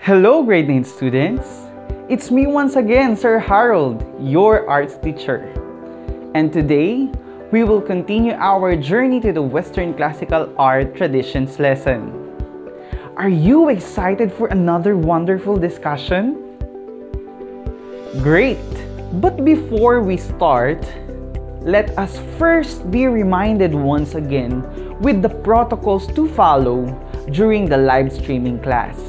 Hello, grade 9 students! It's me once again, Sir Harold, your arts teacher. And today, we will continue our journey to the Western Classical Art Traditions lesson. Are you excited for another wonderful discussion? Great! But before we start, let us first be reminded once again with the protocols to follow during the live streaming class.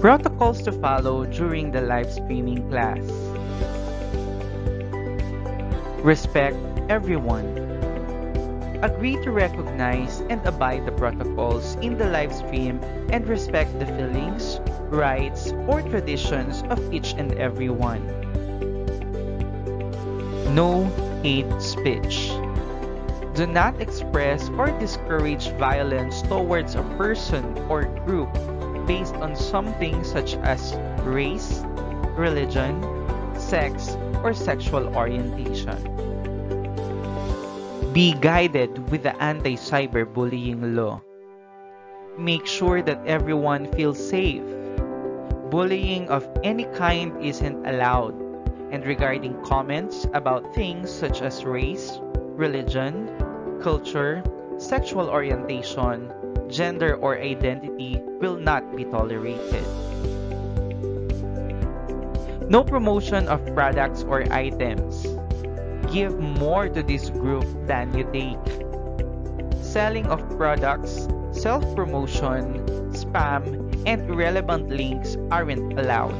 Protocols to follow during the live streaming class. Respect everyone. Agree to recognize and abide the protocols in the live stream and respect the feelings, rights, or traditions of each and every one. No hate speech. Do not express or discourage violence towards a person or group based on something such as race, religion, sex, or sexual orientation. Be guided with the anti-cyberbullying law. Make sure that everyone feels safe. Bullying of any kind isn't allowed, and regarding comments about things such as race, religion, culture, sexual orientation, gender, or identity will not be tolerated. No promotion of products or items. Give more to this group than you take. Selling of products, self-promotion, spam, and irrelevant links aren't allowed.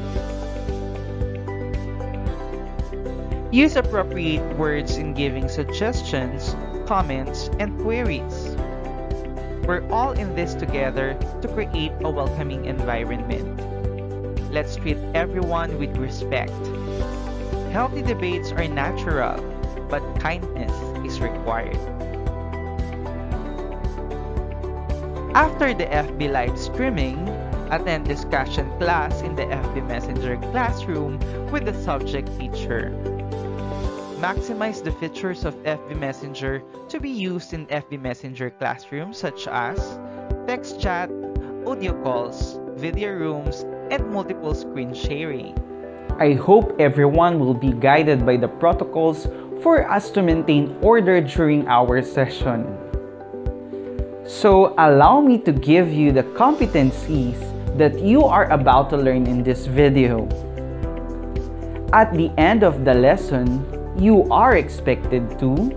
Use appropriate words in giving suggestions, comments, and queries. We're all in this together to create a welcoming environment. Let's treat everyone with respect. Healthy debates are natural, but kindness is required. After the FB live streaming, attend discussion class in the FB Messenger classroom with the subject teacher. Maximize the features of FB Messenger to be used in FB Messenger classrooms such as text chat, audio calls, video rooms, and multiple screen sharing. I hope everyone will be guided by the protocols for us to maintain order during our session. So allow me to give you the competencies that you are about to learn in this video. At the end of the lesson, you are expected to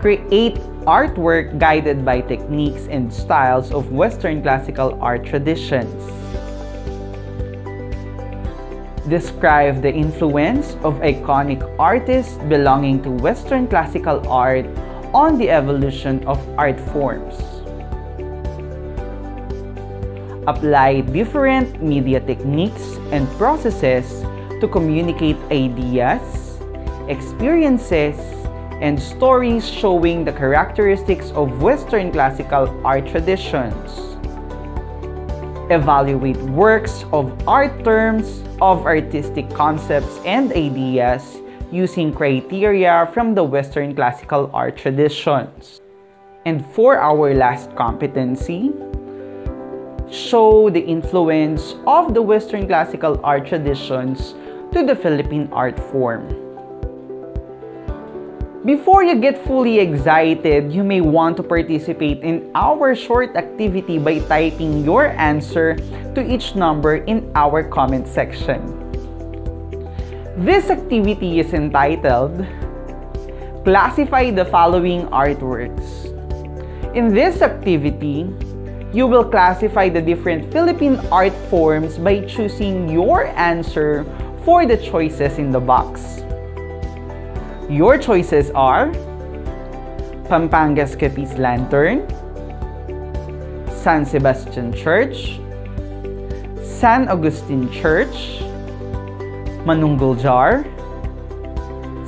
create artwork guided by techniques and styles of Western classical art traditions. Describe the influence of iconic artists belonging to Western classical art on the evolution of art forms. Apply different media techniques and processes to communicate ideas, experiences, and stories showing the characteristics of Western classical art traditions. Evaluate works of art terms of artistic concepts and ideas using criteria from the Western classical art traditions. And for our last competency, show the influence of the Western classical art traditions to the Philippine art form. Before you get fully excited, you may want to participate in our short activity by typing your answer to each number in our comment section. This activity is entitled, Classify the following artworks. In this activity, you will classify the different Philippine art forms by choosing your answer for the choices in the box. Your choices are Pampangas Capiz Lantern, San Sebastian Church, San Agustin Church, Manunggul Jar,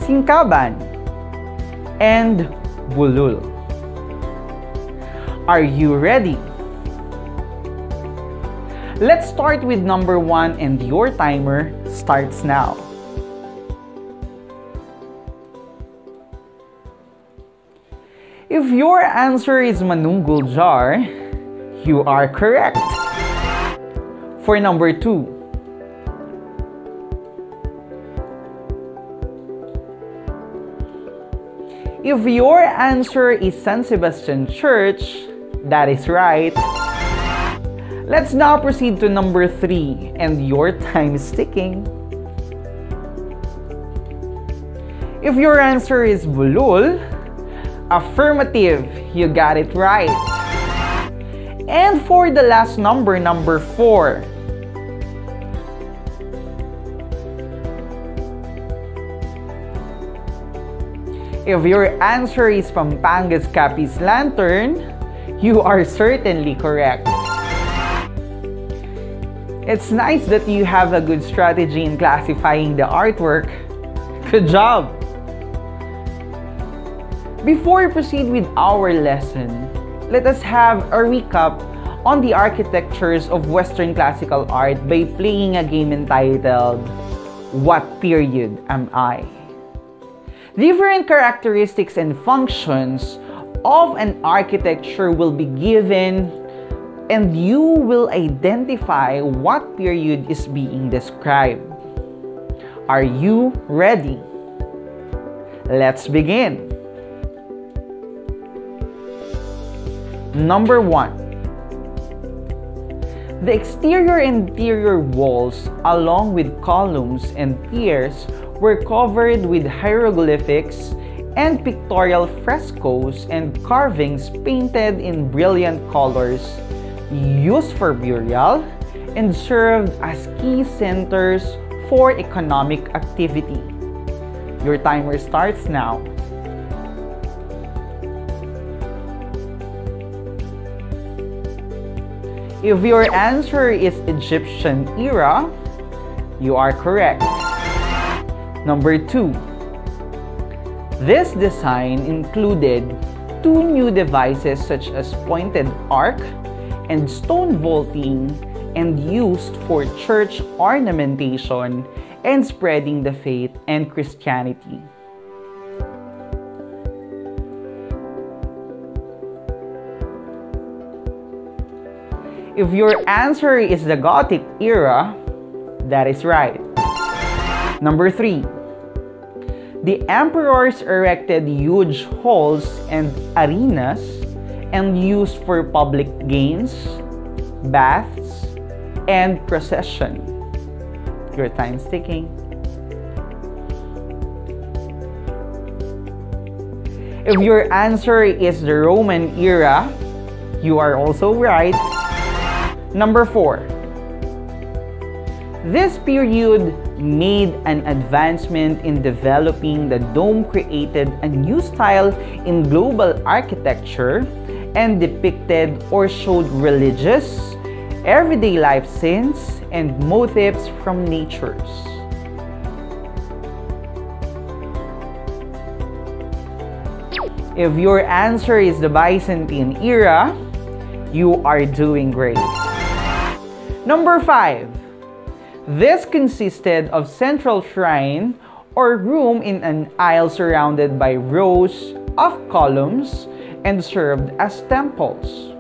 Singkaban, and Bulul. Are you ready? Let's start with number 1 and your timer starts now. If your answer is Manunggul Jar, you are correct. For number 2, if your answer is San Sebastian Church, that is right. Let's now proceed to number 3, and your time is ticking. If your answer is Bulul, affirmative, you got it right. And for the last number, number 4, if your answer is Pampanga's Capiz Lantern, you are certainly correct. It's nice that you have a good strategy in classifying the artwork. Good job! Before we proceed with our lesson, let us have a recap on the architectures of Western classical art by playing a game entitled, What Period Am I? Different characteristics and functions of an architecture will be given, and you will identify what period is being described. Are you ready? Let's begin. Number 1. The exterior and interior walls, along with columns and piers, were covered with hieroglyphics and pictorial frescoes and carvings painted in brilliant colors, used for burial, and served as key centers for economic activity. Your timer starts now. If your answer is Egyptian era, you are correct. Number 2. This design included 2 new devices such as pointed arc and stone vaulting, and used for church ornamentation and spreading the faith and Christianity. If your answer is the Gothic era, that is right. Number 3. The emperors erected huge halls and arenas and used for public games, baths, and procession. Your time's ticking. If your answer is the Roman era, you are also right. Number 4. This period made an advancement in developing the dome, created a new style in global architecture, and depicted or showed religious, everyday life scenes, and motifs from natures. If your answer is the Byzantine era, you are doing great. Number 5. This consisted of central shrine or room in an aisle surrounded by rows of columns and served as temples.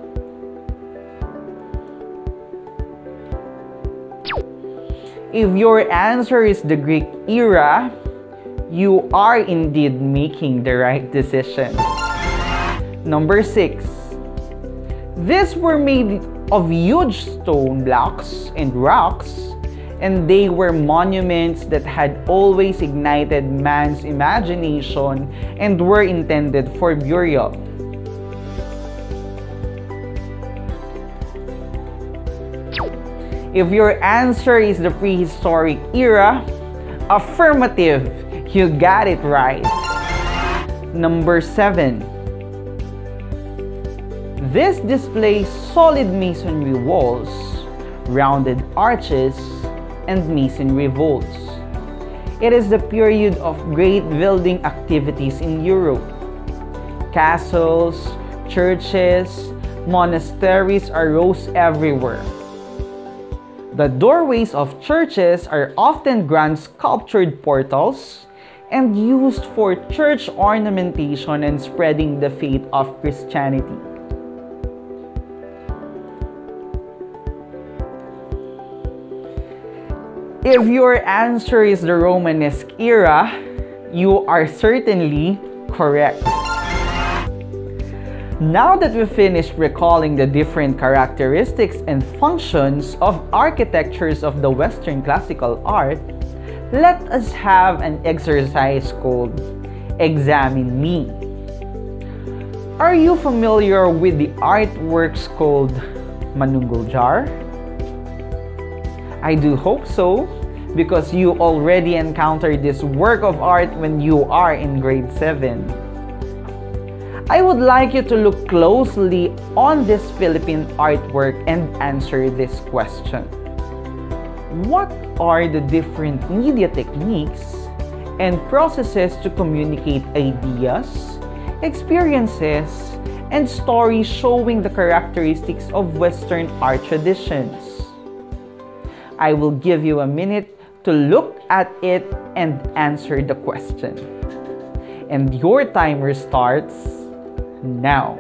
If your answer is the Greek era, you are indeed making the right decision. Number 6. These were made of huge stone blocks and rocks, and they were monuments that had always ignited man's imagination and were intended for burial. If your answer is the prehistoric era, affirmative, you got it right. Number 7. This displays solid masonry walls, rounded arches, and masonry vaults. It is the period of great building activities in Europe. Castles, churches, monasteries arose everywhere. The doorways of churches are often grand sculptured portals and used for church ornamentation and spreading the faith of Christianity. If your answer is the Romanesque era, you are certainly correct. Now that we've finished recalling the different characteristics and functions of architectures of the Western classical art, let us have an exercise called Examine Me. Are you familiar with the artworks called Manunggul Jar? I do hope so, because you already encountered this work of art when you are in grade 7. I would like you to look closely on this Philippine artwork and answer this question. What are the different media techniques and processes to communicate ideas, experiences, and stories showing the characteristics of Western art traditions? I will give you a minute to look at it and answer the question. And your timer starts now.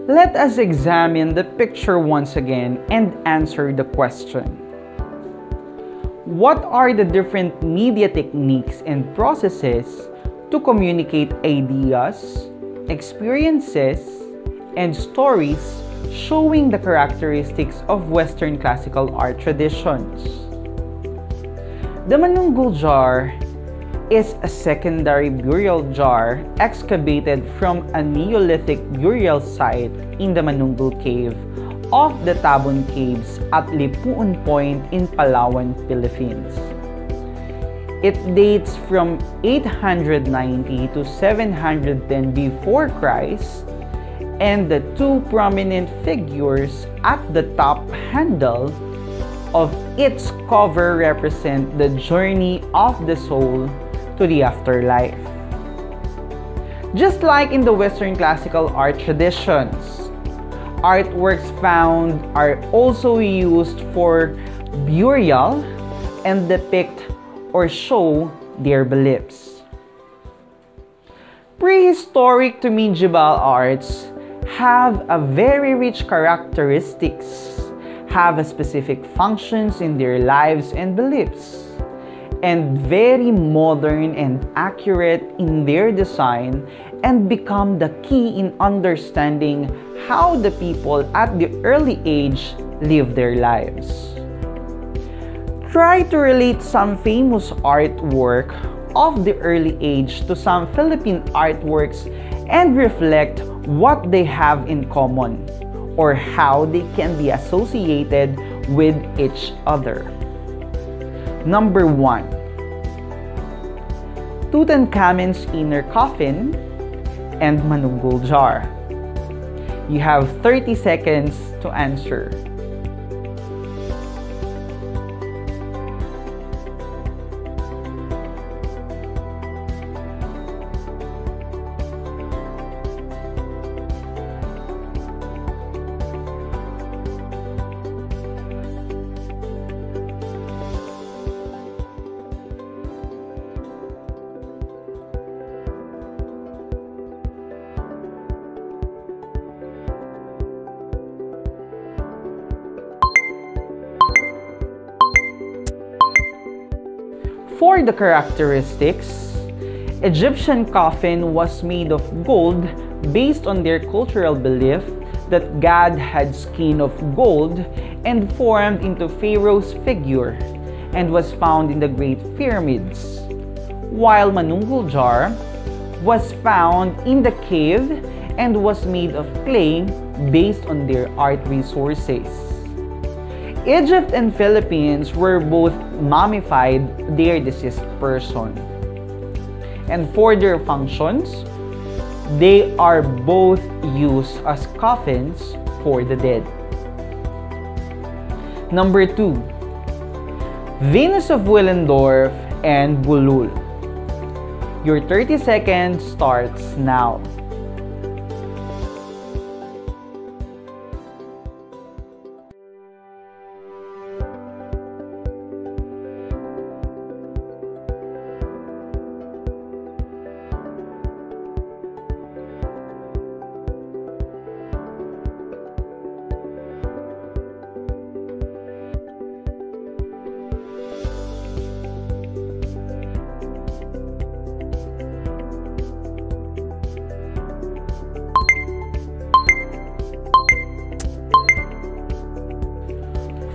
Let us examine the picture once again and answer the question. What are the different media techniques and processes to communicate ideas, experiences, and stories showing the characteristics of Western classical art traditions? The Manunggul jar is a secondary burial jar excavated from a Neolithic burial site in the Manunggul Cave of the Tabon Caves at Lipuon Point in Palawan, Philippines. It dates from 890 to 710 before Christ, and the two prominent figures at the top handle of its cover represent the journey of the soul to the afterlife. Just like in the Western classical art traditions, artworks found are also used for burial and depict or show their beliefs. Prehistoric to medieval arts have a very rich characteristics, have a specific functions in their lives and beliefs, and very modern and accurate in their design, and become the key in understanding how the people at the early age live their lives. Try to relate some famous artwork of the early age to some Philippine artworks and reflect what they have in common or how they can be associated with each other. Number 1. Tutankhamun's inner coffin and Manunggul jar. You have 30 seconds to answer. For the characteristics Egyptian coffin was made of gold based on their cultural belief that God had skin of gold and formed into Pharaoh's figure and was found in the Great Pyramids, while manunggul jar was found in the cave and was made of clay based on their art resources. Egypt and Philippines were both mummified their deceased person. And for their functions, they are both used as coffins for the dead. Number 2. Venus of Willendorf and Bulul. Your 30 seconds starts now.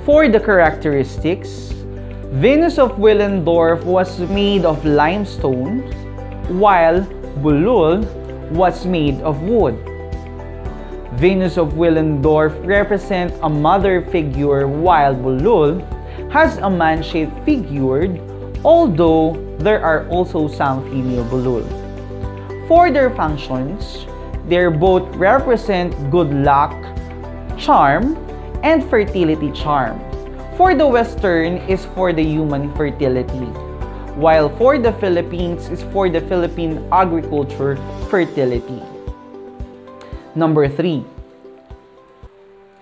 For the characteristics, Venus of Willendorf was made of limestone, while Bulul was made of wood. Venus of Willendorf represents a mother figure, while Bulul has a man-shaped figure, although there are also some female Bulul. For their functions, they both represent good luck, charm, and fertility charm. For the Western is for the human fertility, while for the Philippines is for the Philippine agriculture fertility. Number 3.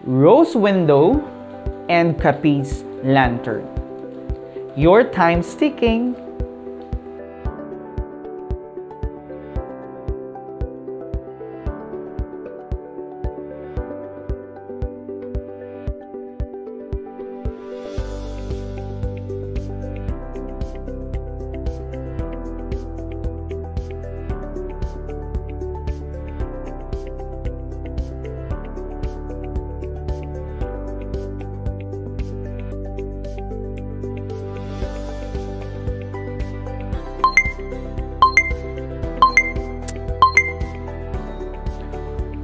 Rose window and Capiz lantern. Your time's ticking.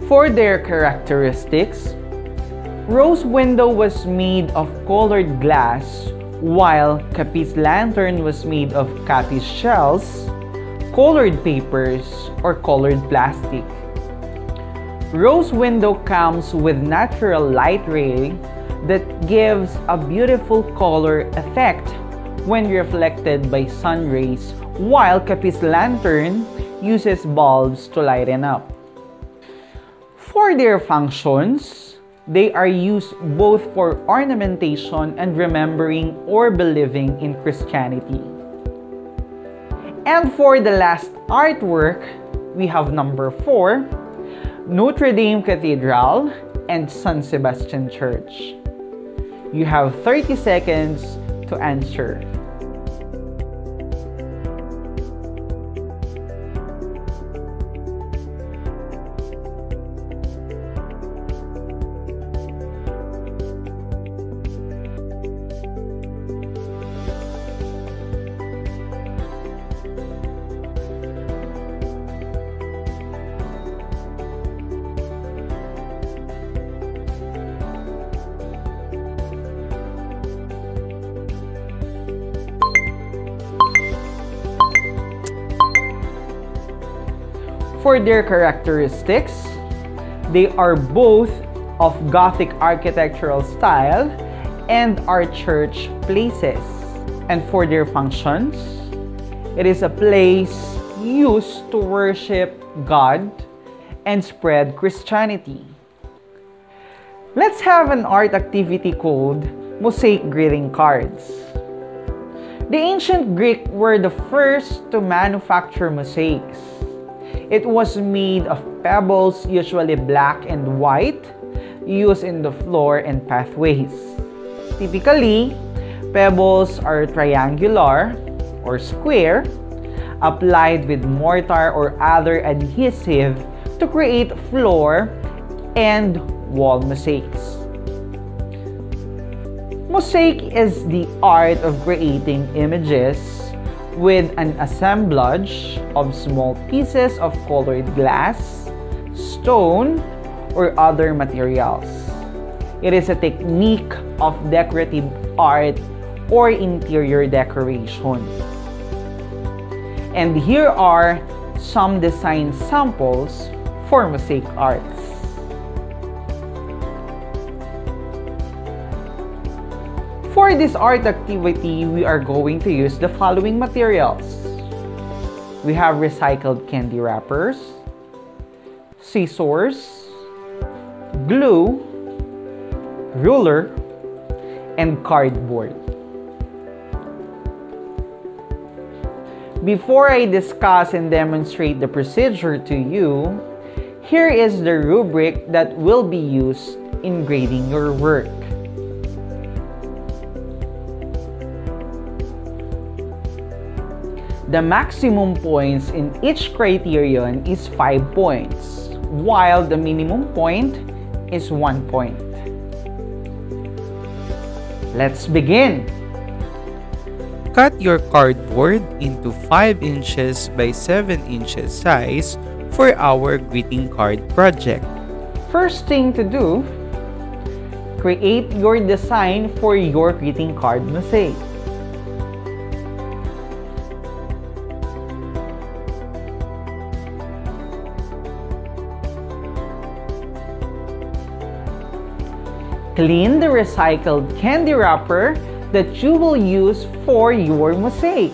For their characteristics, Rose window was made of colored glass, while Capiz lantern was made of Capiz shells, colored papers, or colored plastic. Rose window comes with natural light ray that gives a beautiful color effect when reflected by sun rays, while Capiz lantern uses bulbs to lighten up. For their functions, they are used both for ornamentation and remembering or believing in Christianity. And for the last artwork, we have number 4, Notre Dame Cathedral and San Sebastian Church. You have 30 seconds to answer. For their characteristics, they are both of Gothic architectural style and are church places. And for their functions, it is a place used to worship God and spread Christianity. Let's have an art activity called Mosaic greeting cards. The ancient Greek were the first to manufacture mosaics. It was made of pebbles, usually black and white, used in the floor and pathways. Typically, pebbles are triangular or square, applied with mortar or other adhesive to create floor and wall mosaics. Mosaic is the art of creating images with an assemblage of small pieces of colored glass, stone, or other materials. It is a technique of decorative art or interior decoration. And here are some design samples for mosaic arts. For this art activity, we are going to use the following materials. We have recycled candy wrappers, scissors, glue, ruler, and cardboard. Before I discuss and demonstrate the procedure to you, here is the rubric that will be used in grading your work. The maximum points in each criterion is 5 points, while the minimum point is 1 point. Let's begin! Cut your cardboard into 5 inches by 7 inches size for our greeting card project. First thing to do, create your design for your greeting card mosaic. Clean the recycled candy wrapper that you will use for your mosaic.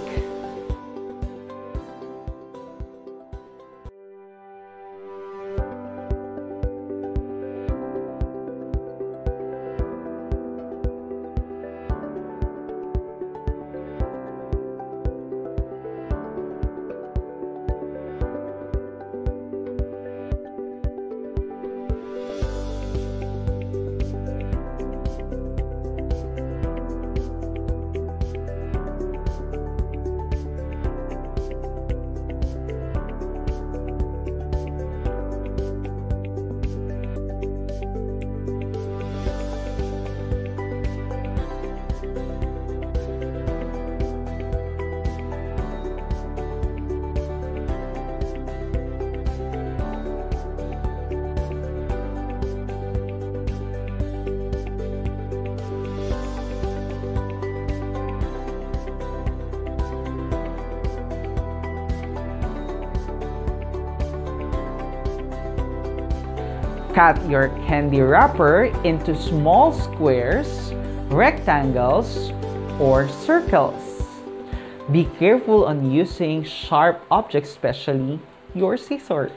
Cut your candy wrapper into small squares, rectangles, or circles. Be careful on using sharp objects, especially your scissors.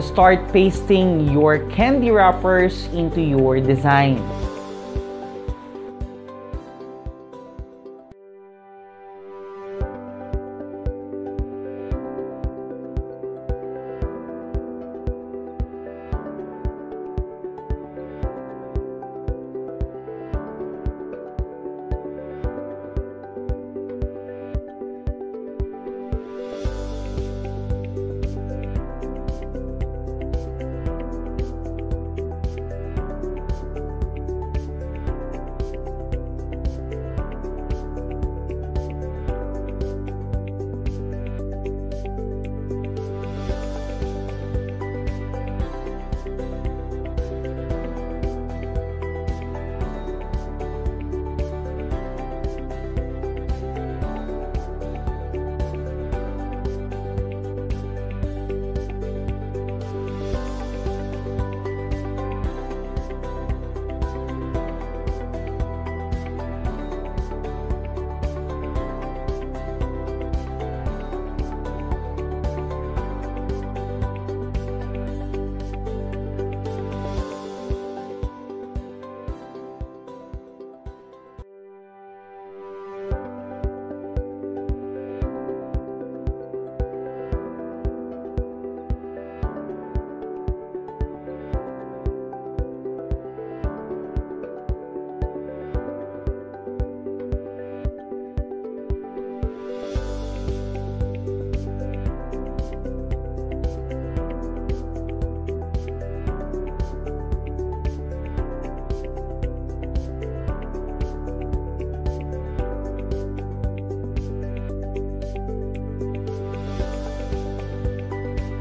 Start pasting your candy wrappers into your design.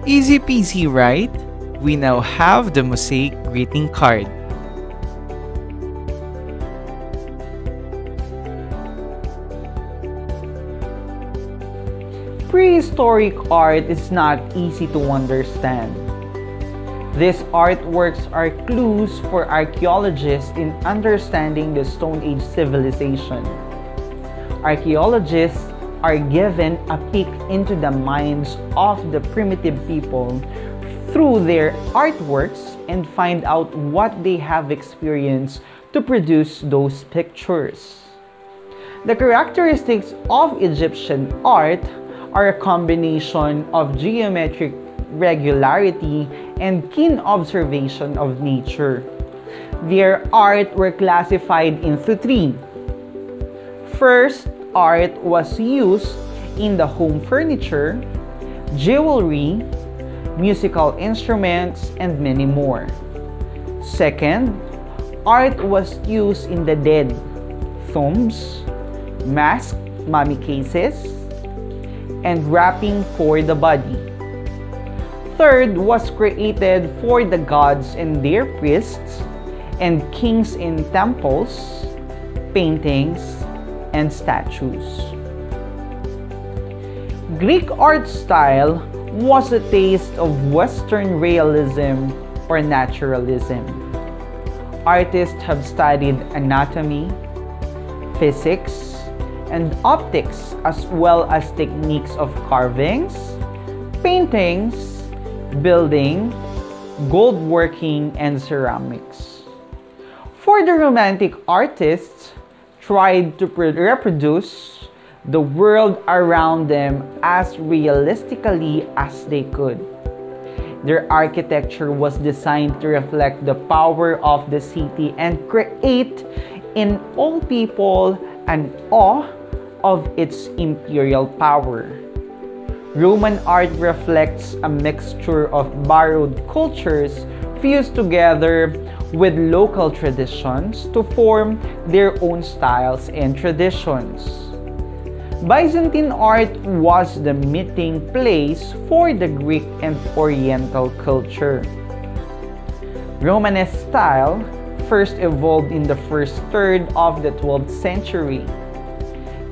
Easy peasy, right? We now have the Mosaic greeting card. Prehistoric art is not easy to understand. These artworks are clues for archaeologists in understanding the Stone Age civilization. Archaeologists are given a peek into the minds of the primitive people through their artworks and find out what they have experienced to produce those pictures. The characteristics of Egyptian art are a combination of geometric regularity and keen observation of nature. Their art were classified into three. First, art was used in the home furniture, jewelry, musical instruments, and many more. Second, art was used in the dead, tombs, masks, mummy cases, and wrapping for the body. Third was created for the gods and their priests and kings in temples, paintings, and statues. Greek art style was a taste of Western realism or naturalism. Artists have studied anatomy, physics, and optics, as well as techniques of carvings, paintings, building, gold working, and ceramics. For the Romantic artists, tried to reproduce the world around them as realistically as they could. Their architecture was designed to reflect the power of the city and create in all people an awe of its imperial power. Roman art reflects a mixture of borrowed cultures fused together with local traditions to form their own styles and traditions. Byzantine art was the meeting place for the Greek and Oriental culture. Romanesque style first evolved in the first third of the 12th century.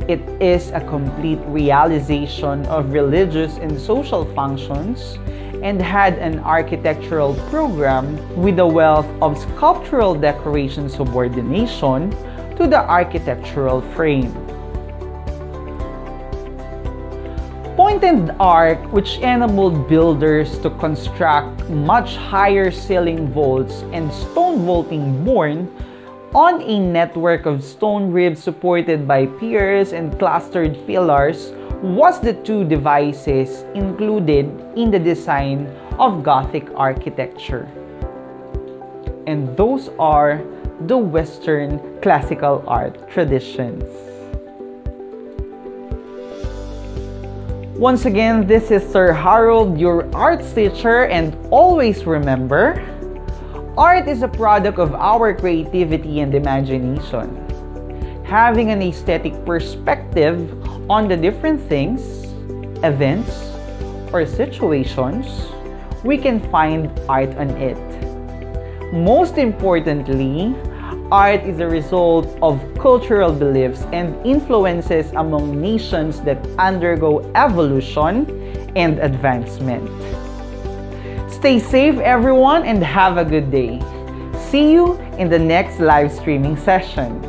It is a complete realization of religious and social functions and had an architectural program with a wealth of sculptural decoration subordination to the architectural frame. Point and arc, which enabled builders to construct much higher ceiling vaults, and stone vaulting born on a network of stone ribs supported by piers and clustered pillars, was the two devices included in the design of Gothic architecture. And those are the Western classical art traditions. Once again, this is Sir Harold, your arts teacher, and always remember, art is a product of our creativity and imagination. Having an aesthetic perspective on the different things, events, or situations, we can find art on it. Most importantly, art is a result of cultural beliefs and influences among nations that undergo evolution and advancement. Stay safe, everyone, and have a good day. See you in the next live streaming session.